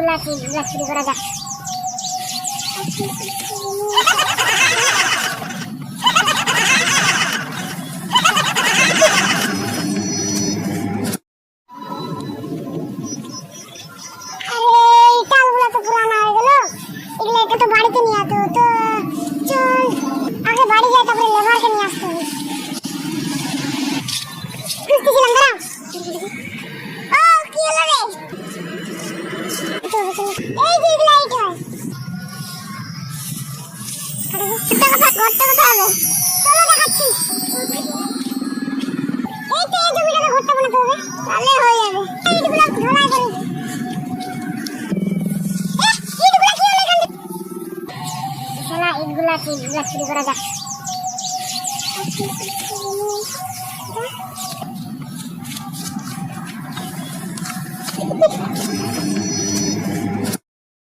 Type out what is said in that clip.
ইটগুলা চুরি করা যাক। বাড়িতে নিয়ে আসতো তো চল আগে বাড়ি যাই, তারপরে লেবারকে নিয়ে আসতে হবে। খুঁজতেছিলাম, দাঁড়াও। ও কি হলো রে? এই যে এগুলো লাইট হয়। ঘরটা কোথায় হবে? চলো দেখাচ্ছি। এই তো এই জমিটাকে ঘরটা বানাতে হবে, তাহলে হয়ে যাবে। এইগুলো ধরাই করি। ইটগুলা চুরি করা যাক।